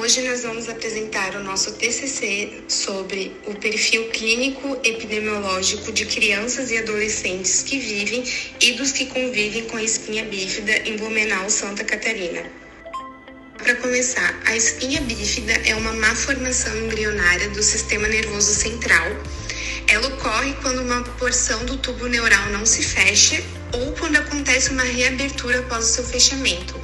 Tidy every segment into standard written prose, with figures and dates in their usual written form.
Hoje nós vamos apresentar o nosso TCC sobre o perfil clínico epidemiológico de crianças e adolescentes que vivem e dos que convivem com a espinha bífida em Blumenau, Santa Catarina. Para começar, a espinha bífida é uma má formação embrionária do sistema nervoso central. Ela ocorre quando uma porção do tubo neural não se fecha ou quando acontece uma reabertura após o seu fechamento.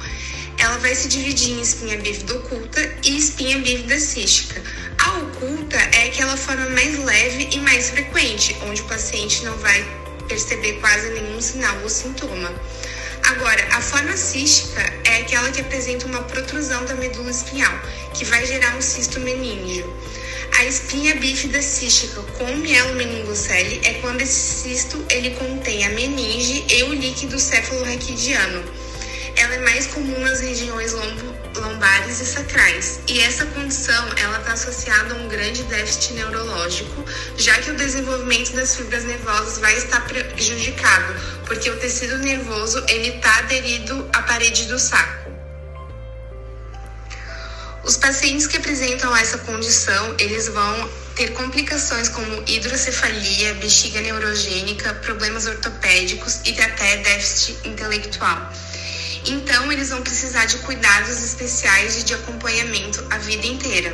Ela vai se dividir em espinha bífida oculta e espinha bífida cística. A oculta é aquela forma mais leve e mais frequente, onde o paciente não vai perceber quase nenhum sinal ou sintoma. Agora, a forma cística é aquela que apresenta uma protrusão da medula espinhal, que vai gerar um cisto meníngeo. A espinha bífida cística com mielomeningocele é quando esse cisto ele contém a meninge e o líquido cefalorraquidiano. Ela é mais comum nas regiões lombares e sacrais, e essa condição ela está associada a um grande déficit neurológico, já que o desenvolvimento das fibras nervosas vai estar prejudicado, porque o tecido nervoso ele está aderido à parede do saco. Os pacientes que apresentam essa condição, eles vão ter complicações como hidrocefalia, bexiga neurogênica, problemas ortopédicos e até déficit intelectual. Então, eles vão precisar de cuidados especiais e de acompanhamento a vida inteira.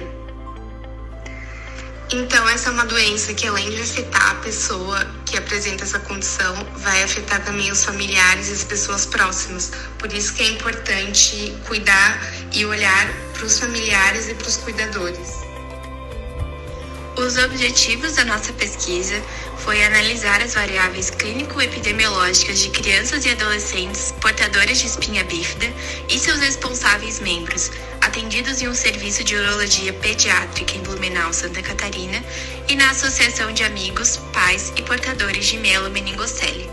Então, essa é uma doença que, além de afetar a pessoa que apresenta essa condição, vai afetar também os familiares e as pessoas próximas. Por isso que é importante cuidar e olhar para os familiares e para os cuidadores. Os objetivos da nossa pesquisa foi analisar as variáveis clínico-epidemiológicas de crianças e adolescentes portadores de espinha bífida e seus responsáveis membros, atendidos em um serviço de urologia pediátrica em Blumenau, Santa Catarina, e na Associação de Amigos, Pais e Portadores de Mielomeningocele.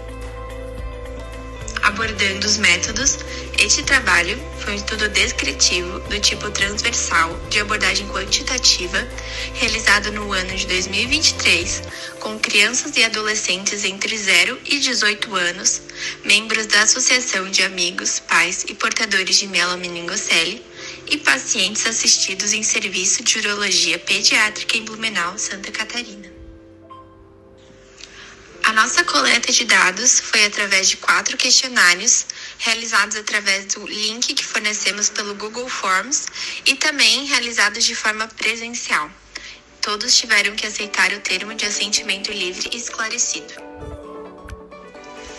Abordando os métodos, este trabalho foi um estudo descritivo do tipo transversal de abordagem quantitativa, realizado no ano de 2023, com crianças e adolescentes entre 0 e 18 anos, membros da Associação de Amigos, Pais e Portadores de Mielomeningocele, e pacientes assistidos em serviço de urologia pediátrica em Blumenau, Santa Catarina. A nossa coleta de dados foi através de 4 questionários, realizados através do link que fornecemos pelo Google Forms e também realizados de forma presencial. Todos tiveram que aceitar o termo de assentimento livre e esclarecido.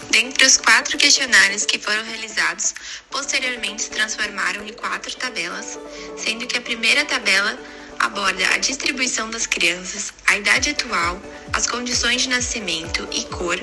Dentre os 4 questionários que foram realizados, posteriormente se transformaram em 4 tabelas, sendo que a primeira tabela aborda a distribuição das crianças, a idade atual, as condições de nascimento e cor.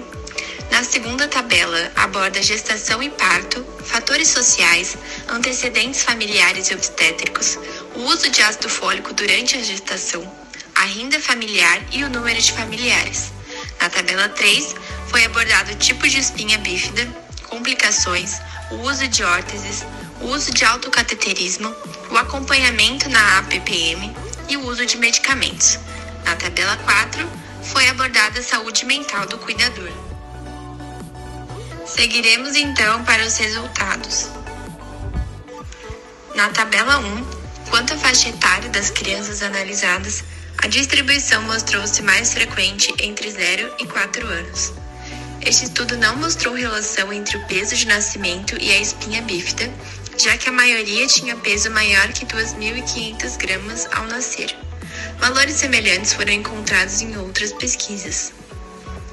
Na segunda tabela, aborda gestação e parto, fatores sociais, antecedentes familiares e obstétricos, o uso de ácido fólico durante a gestação, a renda familiar e o número de familiares. Na tabela 3, foi abordado o tipo de espinha bífida, complicações, o uso de órteses, o uso de autocateterismo, o acompanhamento na APPM e o uso de medicamentos. Na tabela 4, foi abordada a saúde mental do cuidador. Seguiremos então para os resultados. Na tabela 1, quanto à faixa etária das crianças analisadas, a distribuição mostrou-se mais frequente entre 0 e 4 anos. Este estudo não mostrou relação entre o peso de nascimento e a espinha bífida, já que a maioria tinha peso maior que 2.500 gramas ao nascer. Valores semelhantes foram encontrados em outras pesquisas.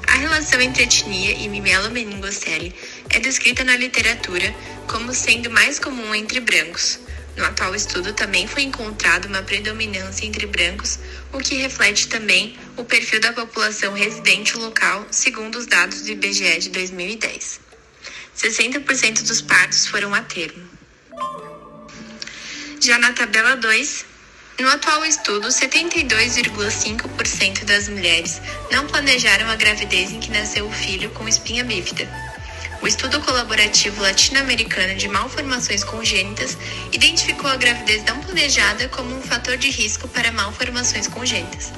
A relação entre etnia e mielomeningocele é descrita na literatura como sendo mais comum entre brancos. No atual estudo também foi encontrada uma predominância entre brancos, o que reflete também o perfil da população residente local, segundo os dados do IBGE de 2010. 60% dos partos foram a termo. Já na tabela 2, no atual estudo, 72,5% das mulheres não planejaram a gravidez em que nasceu o filho com espinha bífida. O estudo colaborativo latino-americano de malformações congênitas identificou a gravidez não planejada como um fator de risco para malformações congênitas.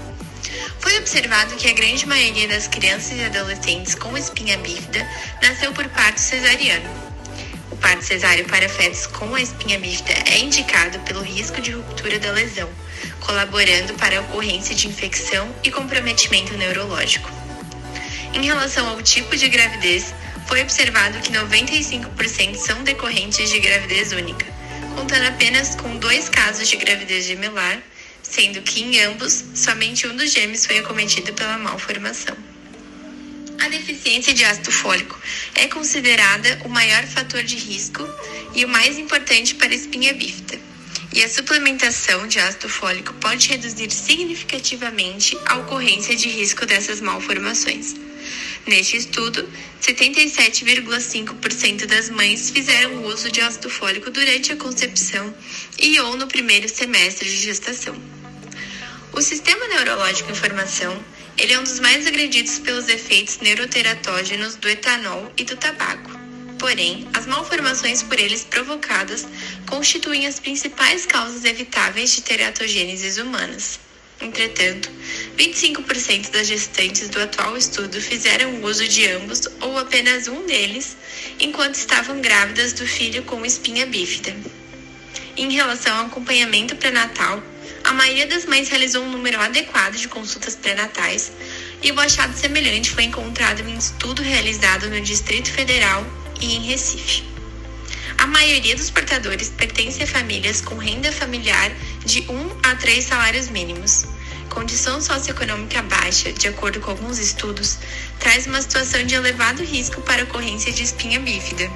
Foi observado que a grande maioria das crianças e adolescentes com espinha bífida nasceu por parto cesariano. O parto cesáreo para fetos com a espinha bífida é indicado pelo risco de ruptura da lesão, colaborando para a ocorrência de infecção e comprometimento neurológico. Em relação ao tipo de gravidez, foi observado que 95% são decorrentes de gravidez única, contando apenas com 2 casos de gravidez gemelar, sendo que em ambos, somente um dos gêmeos foi acometido pela malformação. A deficiência de ácido fólico é considerada o maior fator de risco e o mais importante para a espinha bífida, e a suplementação de ácido fólico pode reduzir significativamente a ocorrência de risco dessas malformações. Neste estudo, 77,5% das mães fizeram uso de ácido fólico durante a concepção e ou no primeiro semestre de gestação. O sistema neurológico em formação, ele é um dos mais agredidos pelos efeitos neuroteratógenos do etanol e do tabaco. Porém, as malformações por eles provocadas constituem as principais causas evitáveis de teratogêneses humanas. Entretanto, 25% das gestantes do atual estudo fizeram uso de ambos ou apenas um deles, enquanto estavam grávidas do filho com espinha bífida. Em relação ao acompanhamento pré-natal, a maioria das mães realizou um número adequado de consultas pré-natais e o achado semelhante foi encontrado em estudo realizado no Distrito Federal e em Recife. A maioria dos portadores pertence a famílias com renda familiar de 1 a 3 salários mínimos. Condição socioeconômica baixa, de acordo com alguns estudos, traz uma situação de elevado risco para a ocorrência de espinha bífida.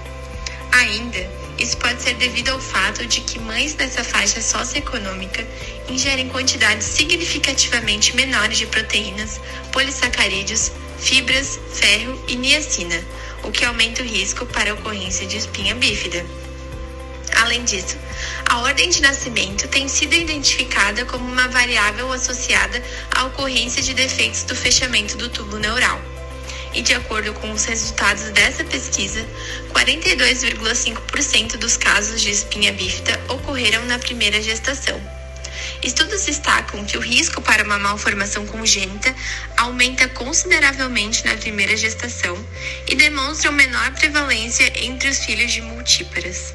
Ainda, isso pode ser devido ao fato de que mães nessa faixa socioeconômica ingerem quantidades significativamente menores de proteínas, polissacarídeos, fibras, ferro e niacina, o que aumenta o risco para a ocorrência de espinha bífida. Além disso, a ordem de nascimento tem sido identificada como uma variável associada à ocorrência de defeitos do fechamento do tubo neural. E de acordo com os resultados dessa pesquisa, 42,5% dos casos de espinha bífida ocorreram na primeira gestação. Estudos destacam que o risco para uma malformação congênita aumenta consideravelmente na primeira gestação e demonstram menor prevalência entre os filhos de multíparas.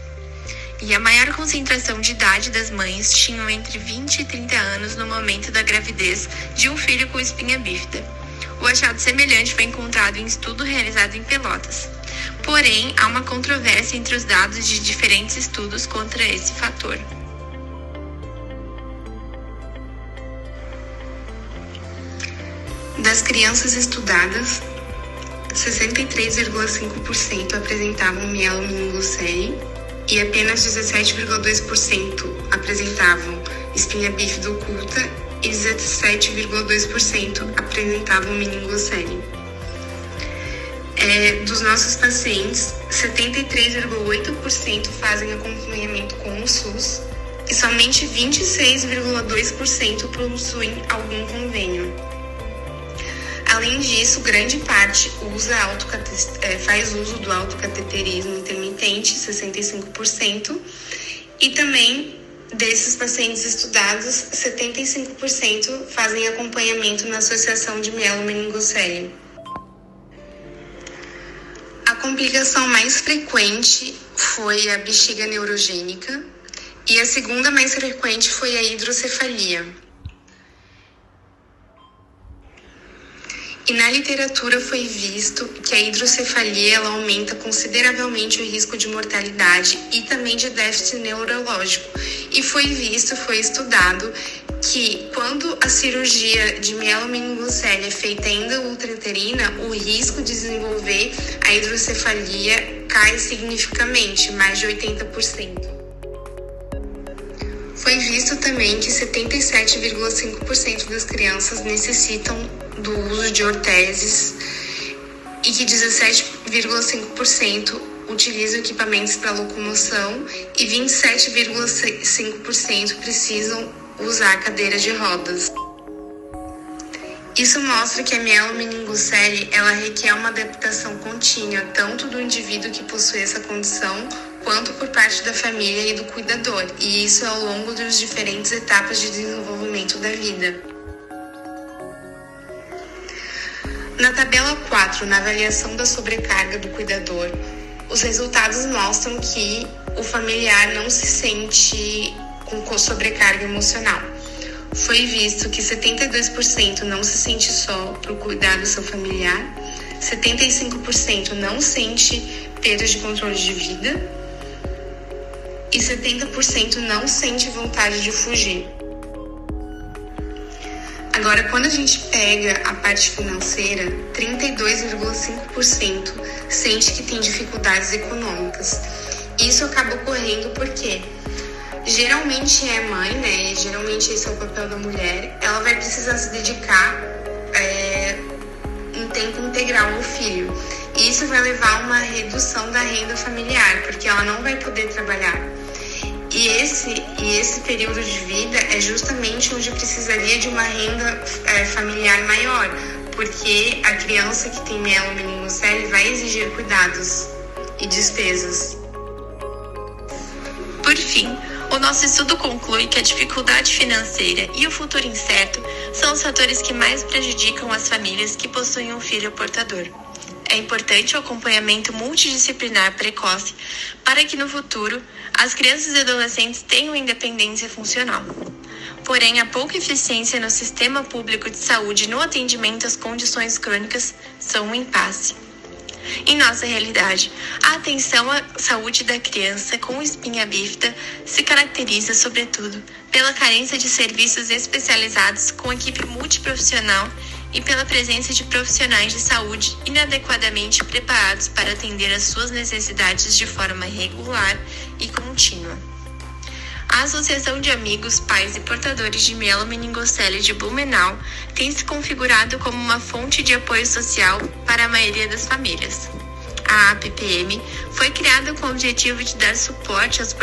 E a maior concentração de idade das mães tinham entre 20 e 30 anos no momento da gravidez de um filho com espinha bífida. O achado semelhante foi encontrado em estudo realizado em Pelotas. Porém, há uma controvérsia entre os dados de diferentes estudos contra esse fator. Das crianças estudadas, 63,5% apresentavam mielomeningocele e apenas 17,2% apresentavam espinha bífida oculta e 17,2% apresentavam meningocele. Dos nossos pacientes, 73,8% fazem acompanhamento com o SUS e somente 26,2% possuem algum convênio. Além disso, grande parte faz uso do autocateterismo intermitente, 65%, e também desses pacientes estudados, 75% fazem acompanhamento na associação de mielomeningocele. A complicação mais frequente foi a bexiga neurogênica e a segunda mais frequente foi a hidrocefalia. E na literatura foi visto que a hidrocefalia ela aumenta consideravelmente o risco de mortalidade e também de déficit neurológico. E foi estudado que quando a cirurgia de mielomeningocele é feita ainda ultrauterina, o risco de desenvolver a hidrocefalia cai significativamente, mais de 80%. Foi visto também que 77,5% das crianças necessitam do uso de orteses e que 17,5% utilizam equipamentos para locomoção e 27,5% precisam usar cadeira de rodas. Isso mostra que a mielomeningocele ela requer uma adaptação contínua, tanto do indivíduo que possui essa condição, quanto por parte da família e do cuidador, e isso ao longo das diferentes etapas de desenvolvimento da vida. Na tabela 4, na avaliação da sobrecarga do cuidador, os resultados mostram que o familiar não se sente com sobrecarga emocional. Foi visto que 72% não se sente só por cuidar do seu familiar, 75% não sente perda de controle de vida e 70% não sente vontade de fugir. Agora, quando a gente pega a parte financeira, 32,5% sente que tem dificuldades econômicas. Isso acaba ocorrendo porque geralmente é mãe, né? Geralmente esse é o papel da mulher. Ela vai precisar se dedicar em tempo integral ao filho. E isso vai levar a uma redução da renda familiar, porque ela não vai poder trabalhar. E esse período de vida é justamente onde precisaria de uma renda familiar maior, porque a criança que tem mielomeningocele vai exigir cuidados e despesas. Por fim, o nosso estudo conclui que a dificuldade financeira e o futuro incerto são os fatores que mais prejudicam as famílias que possuem um filho portador. É importante o acompanhamento multidisciplinar precoce para que no futuro as crianças e adolescentes tenham independência funcional. Porém, a pouca eficiência no sistema público de saúde no atendimento às condições crônicas são um impasse. Em nossa realidade, a atenção à saúde da criança com espinha bífida se caracteriza, sobretudo, pela carência de serviços especializados com equipe multiprofissional e pela presença de profissionais de saúde inadequadamente preparados para atender às suas necessidades de forma regular e contínua. A Associação de Amigos, Pais e Portadores de Mielomeningocele de Blumenau tem se configurado como uma fonte de apoio social para a maioria das famílias. A APPM foi criada com o objetivo de dar suporte aos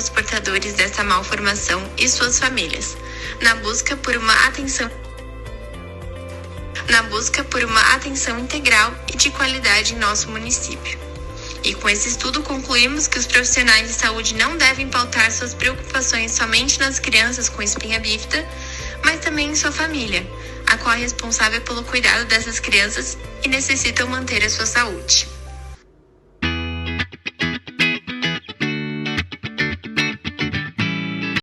portadores dessa malformação e suas famílias, na busca por uma atenção integral e de qualidade em nosso município. E com esse estudo concluímos que os profissionais de saúde não devem pautar suas preocupações somente nas crianças com espinha bífida, mas também em sua família, a qual é responsável pelo cuidado dessas crianças e necessitam manter a sua saúde.